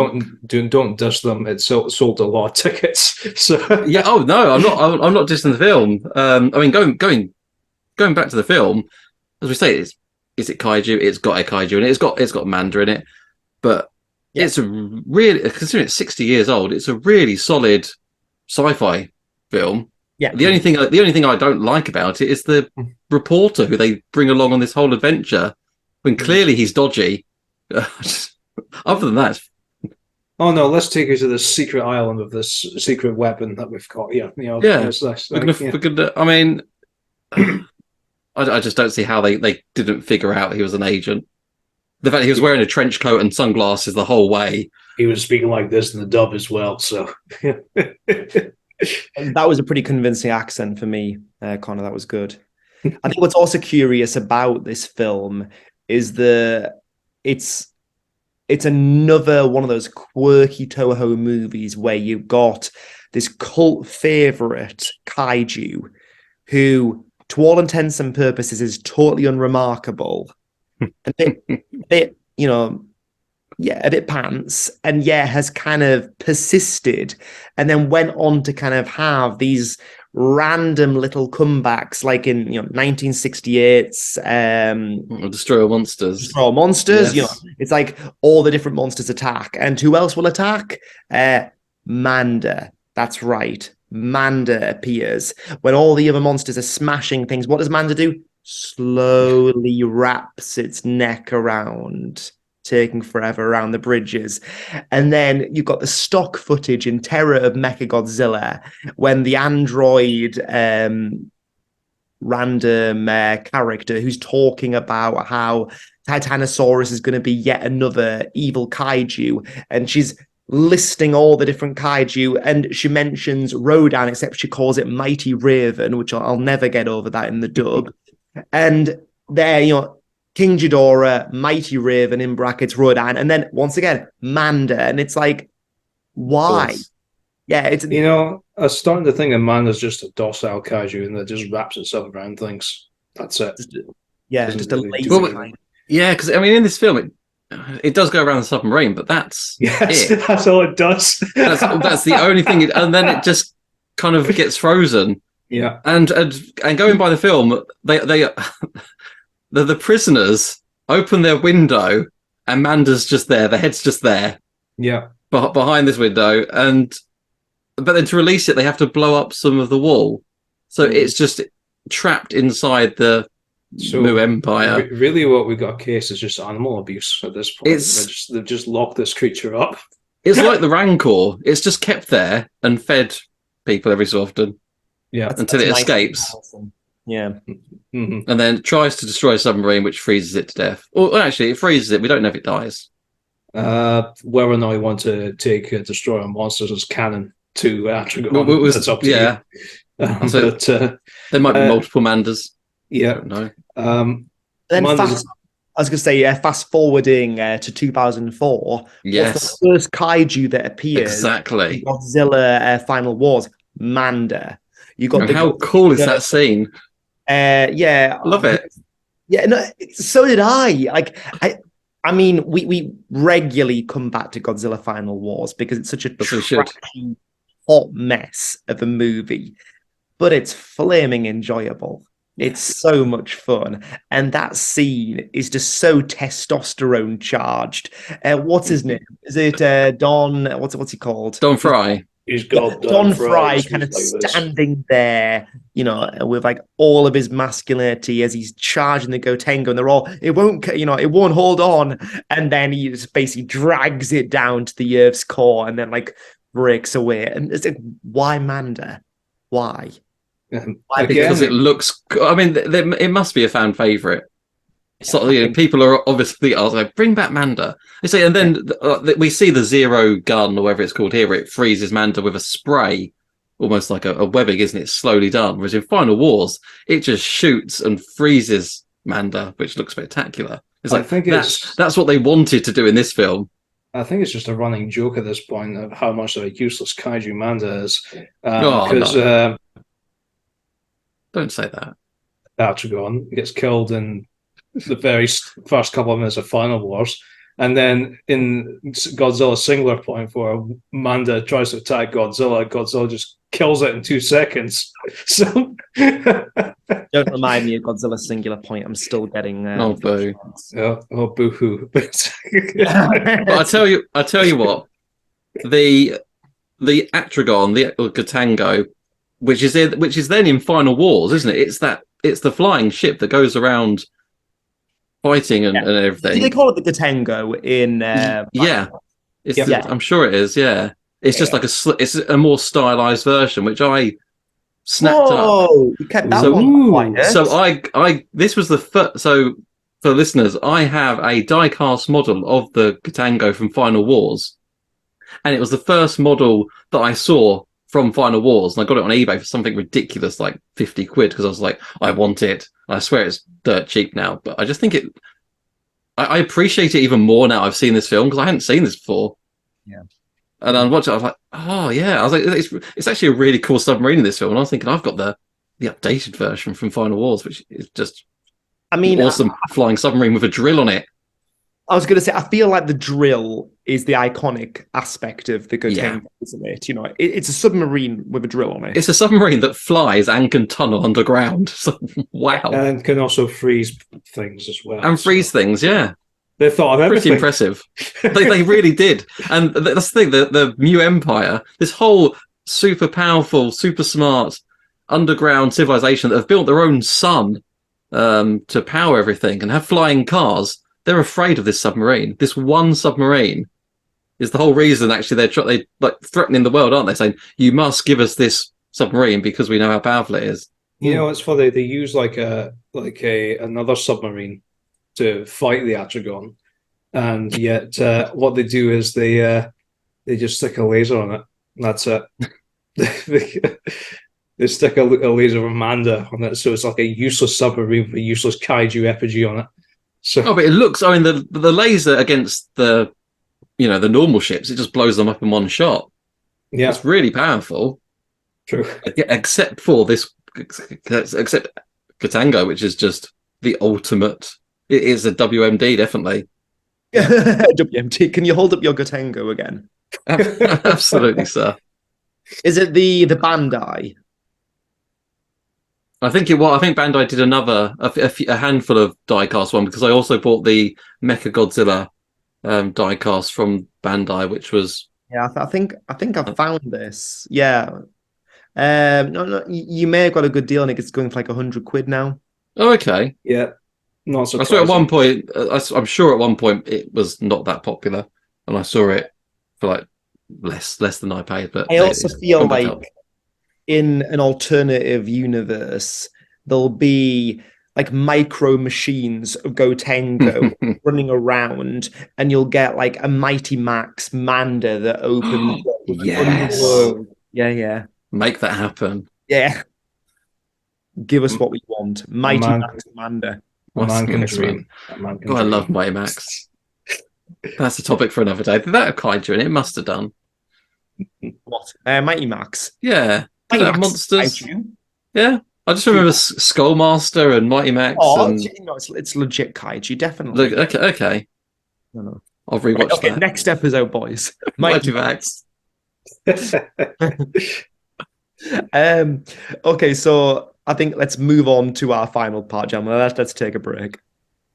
Don't dust them. It sold a lot of tickets. So yeah. Oh no, I'm not dissing the film. I mean, going back to the film, as we say, is it kaiju? It's got a kaiju in it. It's got Manda in it. But it's a really, considering it's 60 years old, it's a really solid sci-fi film. Yeah. The only thing I don't like about it is the reporter who they bring along on this whole adventure, when clearly he's dodgy. Other than that, oh no, let's take you to the secret island of this secret weapon that we've got. Yeah, I mean, I just don't see how they didn't figure out he was an agent. The fact he was wearing a trench coat and sunglasses the whole way. He was speaking like this in the dub as well. So that was a pretty convincing accent for me, Connor. That was good. I think what's also curious about this film is it's another one of those quirky Toho movies where you've got this cult favorite kaiju who, to all intents and purposes, is totally unremarkable. a bit pants, and has kind of persisted and then went on to kind of have these random little comebacks, like in 1968's Destroy All Monsters. Yes. It's like all the different monsters attack, and who else will attack? Manda. That's right, Manda appears when all the other monsters are smashing things. What does Manda do? Slowly wraps its neck around, taking forever around the bridges. And then you've got the stock footage in Terror of Mechagodzilla when the android random character who's talking about how Titanosaurus is going to be yet another evil kaiju, and she's listing all the different kaiju, and she mentions Rodan, except she calls it Mighty Raven, which I'll never get over that in the dub. And there, King Ghidorah, Mighty Raven in brackets, Rodan, and then once again Manda, and it's like, why? Yeah, it's I was starting to think that Manda's just a docile kaiju and that just wraps itself around things. That's it. Just a lazy. Yeah, because I mean, in this film, it does go around the submarine, but that's it. That's all it does. That's the only thing, and then it just kind of gets frozen. Yeah, and going by the film, the prisoners open their window, and Manda's just there. The head's just there. Yeah, behind this window, but then to release it, they have to blow up some of the wall, so it's just trapped inside the Mu Empire. Really, what we got case is just animal abuse at this point. They've just locked this creature up. It's like the Rancor. It's just kept there and fed people every so often. Yeah, until it escapes. Yeah. Mm-hmm. And then tries to destroy a submarine, which freezes it to death. Or actually, it freezes it. We don't know if it dies. Whether or not you want to take Destroyer Monsters as canon to Atragon, that's up to you. But there might be multiple Mandas. Yeah. I don't know. Then I was going to say, fast forwarding to 2004. Yes. What's the first kaiju that appeared? Exactly. In Godzilla Final Wars? Manda. You got how cool is that scene? Love it. Yeah, no, so did I. I mean, we regularly come back to Godzilla Final Wars because it's such a trashy, hot mess of a movie, but it's flaming enjoyable. It's so much fun, and that scene is just so testosterone charged. What's his name? Is it Don? What's he called? Don Fry. He's got Don Fry kind of standing there, with like all of his masculinity as he's charging the Gotengo, and they're all, it won't hold on, and then he just basically drags it down to the Earth's core, and then like breaks away. And it's like, why Manda? Why? Because it looks. I mean, it must be a fan favorite. So people are obviously like, bring back Manda. They say, and then we see the Zero gun or whatever it's called here. It freezes Manda with a spray, almost like a webbing, isn't it? Slowly done. Whereas in Final Wars, it just shoots and freezes Manda, which looks spectacular. It's like, I think that's what they wanted to do in this film. I think it's just a running joke at this point of how much of a useless Kaiju Manda is. No. Don't say that. Atragon gets killed in the very first couple of minutes of Final Wars. And then in Godzilla's singular point, where Manda tries to attack Godzilla just kills it in 2 seconds. So don't remind me of Godzilla's singular point. I'm still getting oh boo, boo hoo. But I tell you what, the Atragon, the Gotengo, which is then in Final Wars, isn't it? It's the flying ship that goes around fighting and everything. Do they call it the Gotengo in? I'm sure it is. Yeah, it's just like it's a more stylized version, which I snapped up. You kept that one quiet. So I this was the first. So for listeners, I have a die-cast model of the Gotengo from Final Wars, and it was the first model that I saw from Final Wars, and I got it on eBay for something ridiculous, like 50 quid, because I was like, I want it. I swear it's dirt cheap now, but I just think I appreciate it even more now I've seen this film, because I hadn't seen this before. Yeah. And I watched it, I was like, oh yeah. I was like, it's actually a really cool submarine in this film, and I was thinking, I've got the updated version from Final Wars, which is just awesome flying submarine with a drill on it. I was going to say, I feel like the drill is the iconic aspect of the Gotengo, isn't it? You know, it's a submarine with a drill on it. It's a submarine that flies and can tunnel underground. So, wow. And can also freeze things as well. And freeze things, yeah. They thought of everything. Pretty impressive. they really did. And that's the thing, the Mu Empire, this whole super powerful, super smart underground civilization that have built their own sun to power everything and have flying cars. They're afraid of this submarine. This one submarine is the whole reason. Actually, they're like threatening the world, aren't they? Saying you must give us this submarine because we know how powerful it is. You know, it's funny. They use another submarine to fight the Atragon, and yet what they do is they just stick a laser on it. And that's it. They stick a laser of Manda on it, so it's like a useless submarine with a useless kaiju effigy on it. So, but it looks. I mean, the laser against the normal ships, it just blows them up in one shot. Yeah, it's really powerful. True, except for this, except Gotengo, which is just the ultimate. It is a WMD, definitely. WMD. Can you hold up your Gotengo again? Absolutely, sir. Is it the Bandai? I think Bandai did a handful of die-cast one, because I also bought the Mecha Godzilla die-cast from Bandai, which was I think I found this. Yeah, no, you may have got a good deal on it. It's going for like 100 quid now. Oh, okay. Yeah, not surprising. I saw at one point. I'm sure at one point it was not that popular, and I saw it for like less than I paid. But I also feel like in an alternative universe, there'll be like micro machines of Gotengo running around, and you'll get like a Mighty Max Manda that opens. Yes. Yeah. Make that happen. Yeah. Give us what we want. Mighty Max Manda. Man can dream. I love Mighty Max. That's a topic for another day. Did that have kaiju in it? It must have done. What? Mighty Max? Yeah. Mighty Max monsters. Kaiju? Yeah. I just remember Skullmaster and Mighty Max. It's legit kaiju, definitely. Look, okay. No. I'll rewatch that. Next episode, boys. Mighty Max. Okay, so I think let's move on to our final part, gentlemen. Let's take a break.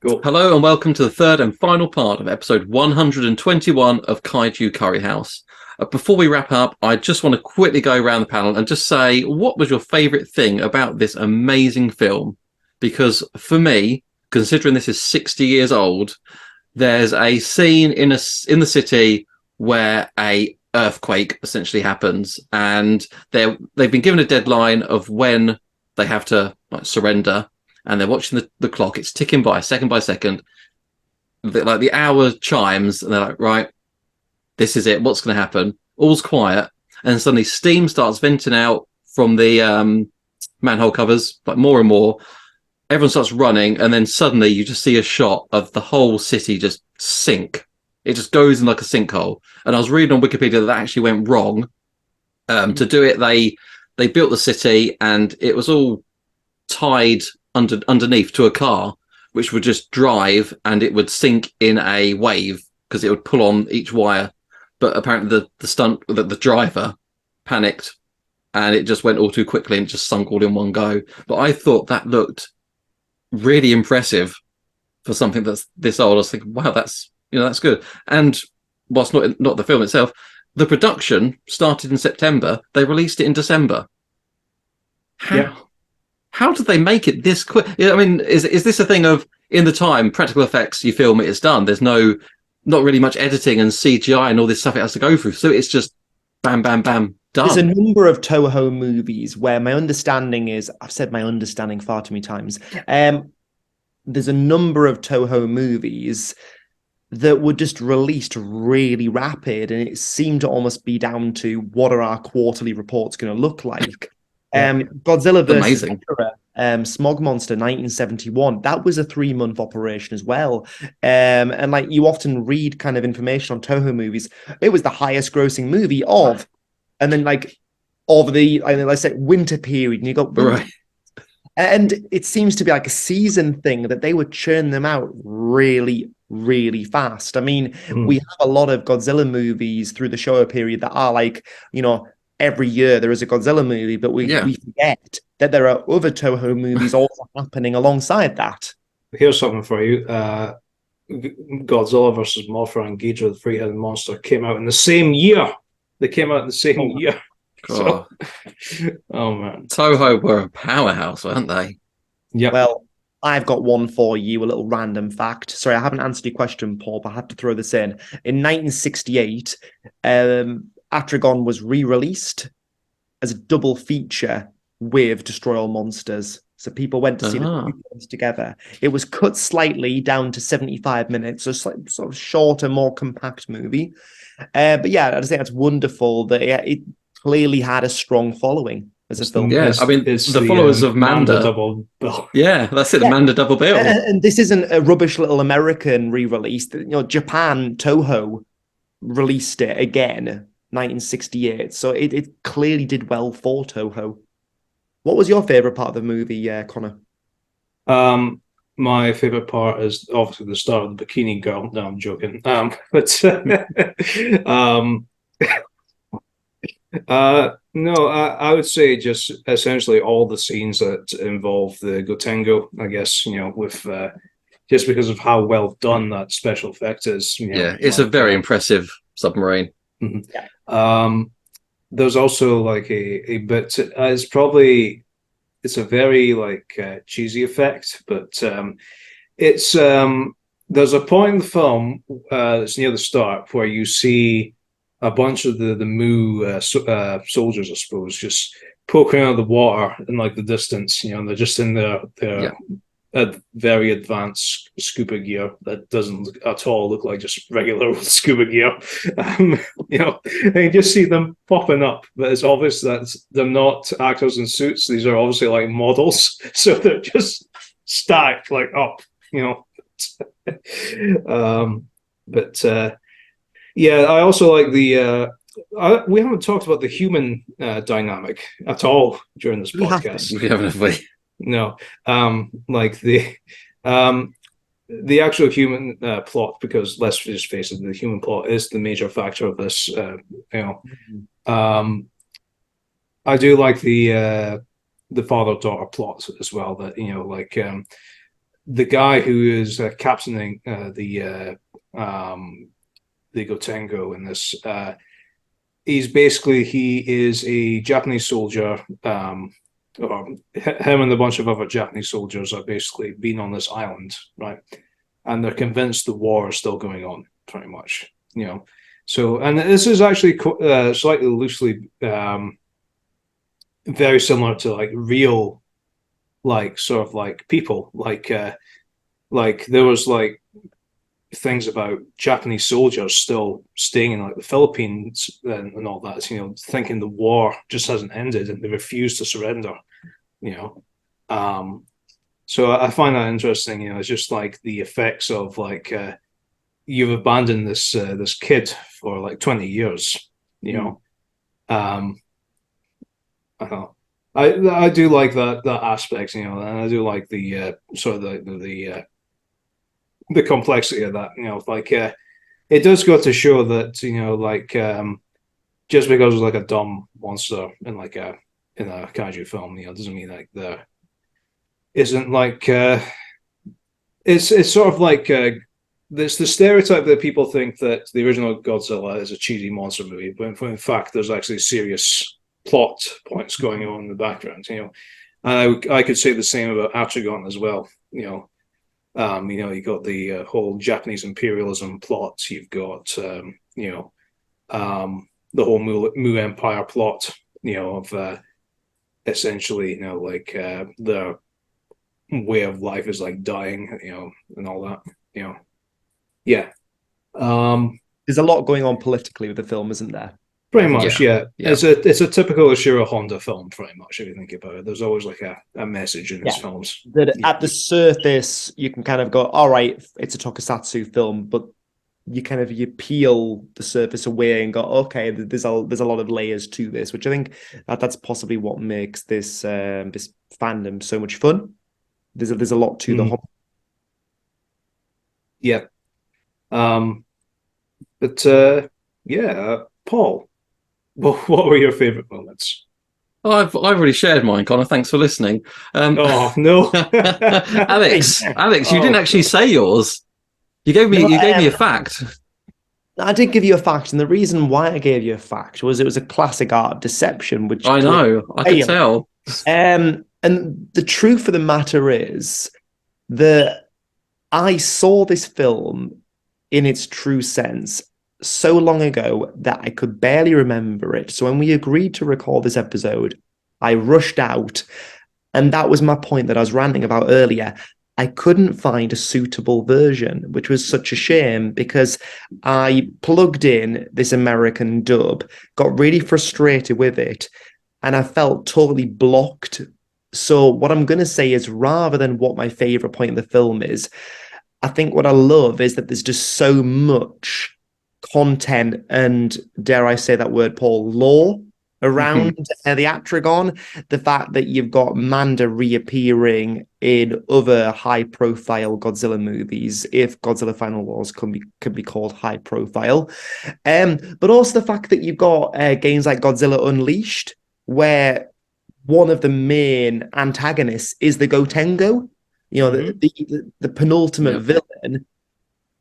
Cool. Hello and welcome to the third and final part of episode 121 of Kaiju Curry House. Before we wrap up, I just want to quickly go around the panel and just say, what was your favourite thing about this amazing film? Because for me, considering this is 60 years old, there's a scene in the city where a earthquake essentially happens, and they've been given a deadline of when they have to surrender, and they're watching the clock. It's ticking by second. The hour chimes, and they're like, right, this is it. What's going to happen? All's quiet. and suddenly steam starts venting out from the manhole covers, like more and more. Everyone starts running, and then suddenly you just see a shot of the whole city just sink. It just goes in like a sinkhole. And I was reading on Wikipedia that actually went wrong. To do it, they built the city, and it was all tied underneath to a car, which would just drive, and it would sink in a wave because it would pull on each wire. But apparently the driver panicked, and it just went all too quickly and just sunk all in one go. But I thought that looked really impressive for something that's this old. I was thinking, wow, that's good. And whilst not the film itself, the production started in September. They released it in December. How did they make it this quick? I mean, is this a thing of, in the time, practical effects, you film it, it's done. There's not really much editing and CGI and all this stuff it has to go through. So it's just bam, bam, bam, done. There's a number of Toho movies where my understanding is, I've said my understanding far too many times. There's a number of Toho movies that were just released really rapid, and it seemed to almost be down to what are our quarterly reports going to look like. Godzilla vs. Mecha, Smog Monster 1971, that was a 3-month operation as well. And like you often read kind of information on Toho movies, it was the highest grossing movie of, and then like of the, let's say, winter period, and you got right. And it seems to be like a season thing that they would churn them out really, really fast. I mean, we have a lot of Godzilla movies through the Showa period that are like, every year there is a Godzilla movie, but we forget that there are other Toho movies also happening alongside that. Here's something for you. Godzilla versus Mothra and Ghidorah, the three-headed monster, came out in the same year. They came out in the same year. So, oh man, Toho were a powerhouse, weren't they? Yeah. Well, I've got one for you, a little random fact. Sorry, I haven't answered your question, Paul, but I have to throw this in. In 1968, Atragon was re-released as a double feature with Destroy All Monsters. So people went to see the two films together. It was cut slightly down to 75 minutes, so sort of shorter, more compact movie. But yeah, I just think that's wonderful that it clearly had a strong following as a film. Yeah, I mean, it's the followers of Manda double bill. Yeah, that's it, the Manda double bill. And this isn't a rubbish little American re-release. Japan, Toho released it again, 1968. So it clearly did well for Toho. What was your favorite part of the movie, Connor? My favorite part is obviously the start of the bikini girl. No, I'm joking. No, I would say just essentially all the scenes that involve the Gotengo, I guess, with just because of how well done that special effect is. It's a very impressive submarine. Mm-hmm. Yeah. There's also like a bit, it's a very cheesy effect, but it's there's a point in the film, it's near the start, where you see a bunch of the Mu soldiers, I suppose, just poking out of the water in the distance. And they're just in their very advanced scuba gear that doesn't at all look like just regular scuba gear. And you just see them popping up, but it's obvious that they're not actors in suits. These are obviously models, so they're just stacked up. Yeah, I also like the. We haven't talked about the human dynamic at all during this podcast. We haven't. No, the actual human plot, because let's just face it, the human plot is the major factor of this. I do like the father-daughter plot as well. That the guy who is captaining the Gotengo in this, he is a Japanese soldier. Or him and a bunch of other Japanese soldiers are basically been on this island, right? And they're convinced the war is still going on, pretty much, So, and this is actually slightly loosely very similar to real, sort of people, there was things about Japanese soldiers still staying in like the Philippines and all that, thinking the war just hasn't ended and they refuse to surrender, So I find that interesting. It's just like the effects of like you've abandoned this kid for like 20 years, I don't know. I do like that aspect, and I do like the sort of the complexity of that, like it does go to show that just because it's like a dumb monster in in a kaiju film, doesn't mean like there isn't like it's sort of like there's the stereotype that people think that the original Godzilla is a cheesy monster movie, but in fact there's actually serious plot points going on in the background, and I could say the same about Atragon as well, you got the whole Japanese imperialism plot. You've got, the whole Mu Empire plot, of essentially, their way of life is like dying, and all that, Yeah. There's a lot going on politically with the film, isn't there? Pretty much, yeah. It's a typical Ishiro Honda film, pretty much, if you think about it. There's always like a message in his films. That at the surface, you can kind of go, all right, it's a tokusatsu film, but you peel the surface away and go, okay, there's a lot of layers to this, which I think that's possibly what makes this this fandom so much fun. There's a lot to the whole. Yeah. Paul, what were your favorite moments? Oh, I've already shared mine, Connor. Thanks for listening. Oh no, Alex, you didn't actually say yours. You gave me a fact. I did give you a fact, and the reason why I gave you a fact was it was a classic art of deception, which I know, I can tell. And the truth of the matter is that I saw this film in its true sense so long ago that I could barely remember it. So when we agreed to record this episode, I rushed out, and that was my point that I was ranting about earlier. I couldn't find a suitable version, which was such a shame because I plugged in this American dub, got really frustrated with it, and I felt totally blocked. So what I'm going to say is, rather than what my favorite point of the film is, I think what I love is that there's just so much content and, dare I say that word, Paul, lore around the Atragon. The fact that you've got Manda reappearing in other high-profile Godzilla movies, if Godzilla Final Wars can be called high-profile, but also the fact that you've got games like Godzilla Unleashed, where one of the main antagonists is the Gotengo, the penultimate villain.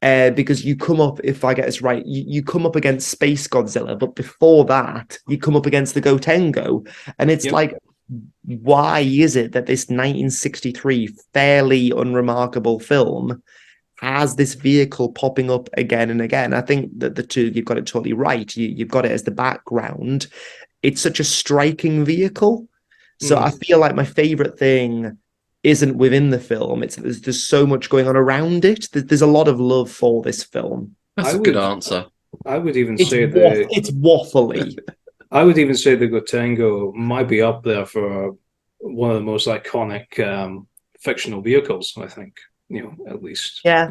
Because you come up, if I get this right, you come up against Space Godzilla, but before that, you come up against the Gotengo. And it's like, why is it that this 1963 fairly unremarkable film has this vehicle popping up again and again? I think that the two, you've got it totally right. You've got it as the background. It's such a striking vehicle. So I feel like my favorite thing isn't within the film. There's so much going on around it. There's a lot of love for this film. That's a good answer. I would even say it's waffly. I would even say the Gotengo might be up there for one of the most iconic fictional vehicles, I think, at least. Yeah.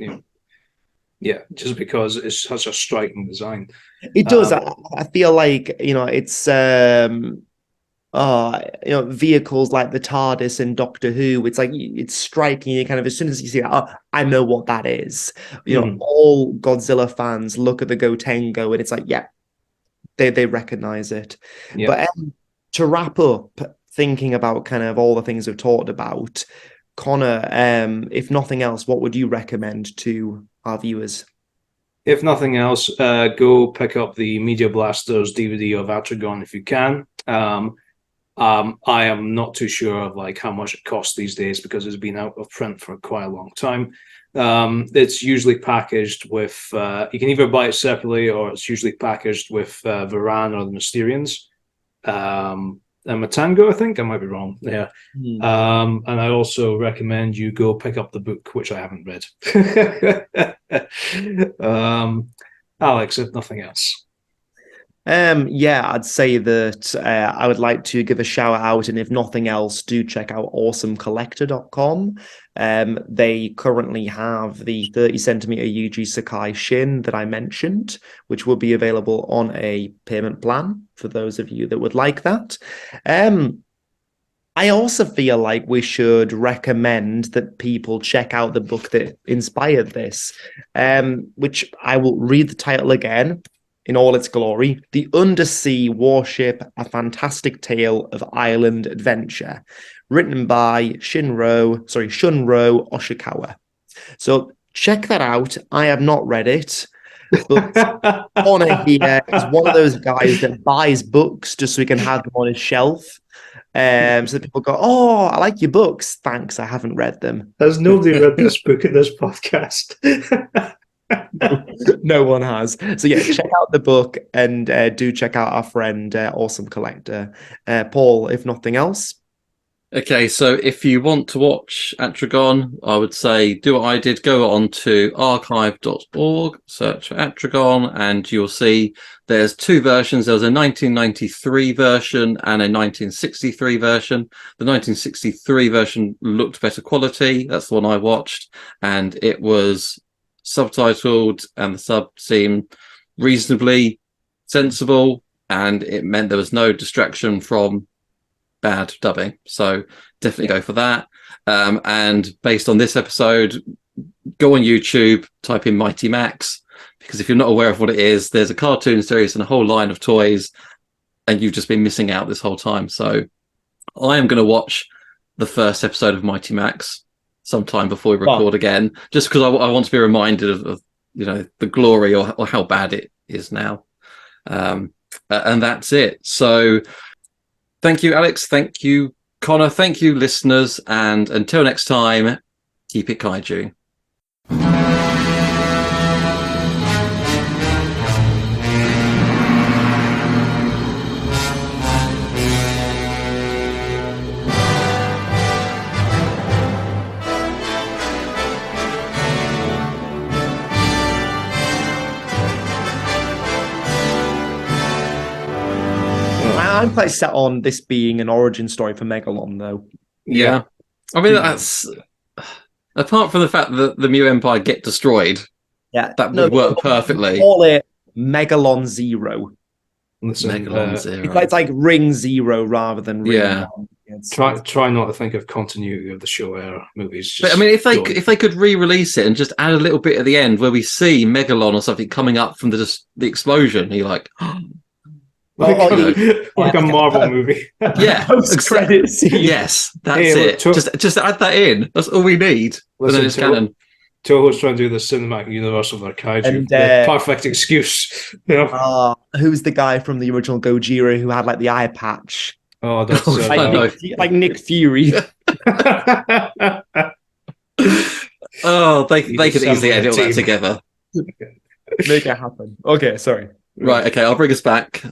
Just because it's such a striking design. It does. I feel like, it's vehicles like the TARDIS and Doctor Who, it's like, it's striking. You kind of, as soon as you see that, I know what that is. All Godzilla fans look at the Gotengo and it's like, they recognize it. But to wrap up, thinking about kind of all the things we've talked about, Connor, if nothing else, what would you recommend to our viewers? If nothing else, go pick up the Media Blasters DVD of Atragon if you can. I am not too sure of how much it costs these days because it's been out of print for quite a long time. It's usually packaged with you can either buy it separately or it's usually packaged with Varan or the Mysterians. And Matango, I think I might be wrong. Yeah. And I also recommend you go pick up the book, which I haven't read. Alex, if nothing else. I'd say that I would like to give a shout out, and if nothing else, do check out awesomecollector.com. They currently have the 30 centimeter UG Sakai Shin that I mentioned, which will be available on a payment plan for those of you that would like that. I also feel like we should recommend that people check out the book that inspired this, which I will read the title again in all its glory: The Undersea Warship, A Fantastic Tale of Island Adventure, written by Shunro Oshikawa. So check that out. I have not read it, but Connor here is one of those guys that buys books just so he can have them on his shelf. So that people go, "Oh, I like your books. Thanks, I haven't read them." Has nobody read this book in this podcast? No one has. So yeah, check out the book, and do check out our friend Awesome Collector. Paul, if nothing else. Okay, so if you want to watch Atragon, I would say do what I did. Go on to archive.org, search for Atragon, and you'll see there's two versions. There's a 1993 version and a 1963 version. The 1963 version looked better quality. That's the one I watched, and it was subtitled, and the sub seemed reasonably sensible, and it meant there was no distraction from bad dubbing. So definitely go for that. And based on this episode, go on YouTube, type in Mighty Max, because if you're not aware of what it is, there's a cartoon series and a whole line of toys, and you've just been missing out this whole time. So I am going to watch the first episode of Mighty Max sometime before we record again, just because I want to be reminded of the glory or how bad it is now. And that's it. So thank you, Alex. Thank you, Connor. Thank you, listeners. And until next time, keep it kaiju. I'm quite set on this being an origin story for Megalon, though. Yeah. I mean, that's apart from the fact that the Mu Empire get destroyed. Yeah, that would work perfectly. Call it Megalon Zero. Listen, Megalon Zero. It's like Ring Zero rather than Ring One. Try not to think of continuity of the show era movies. But I mean, if they could re-release it and just add a little bit at the end where we see Megalon or something coming up from the explosion, you're like. Like a Marvel movie. Yeah. Post-credit scene. Yes, that's it. Just add that in. That's all we need. And then it's canon. Toho's trying to do the cinematic universe of their kaiju. And, the perfect excuse. Who's the guy from the original Gojira who had like the eye patch? Oh, that's like Nick Fury. Oh, they could easily edit all that together. Make it happen. Okay, sorry. Right, okay, I'll bring us back.